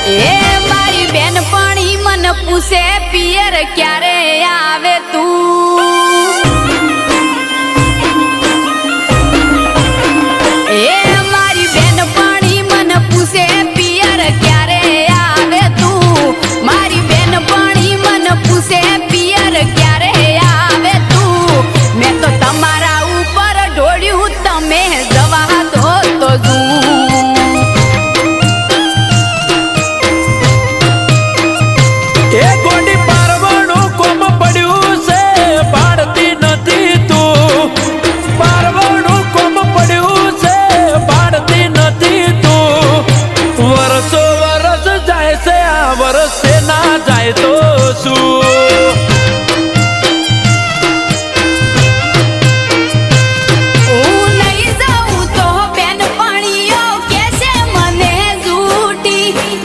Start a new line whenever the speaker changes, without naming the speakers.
એ મારી બેનપણી મને પૂછે પિયર ક્યારે આવે તું, એ મારી બેનપણી મને પૂછે પિયર ક્યારે આવે તું, મારી બેનપણી મને પૂછે પિયર ક્યારે આવે તું, મેં તો તમારા ઉપર ઢોળ્યું તમે જવા દો તો જું
વરસો વરસ જાય છે આ વરસે ના જાય તો શું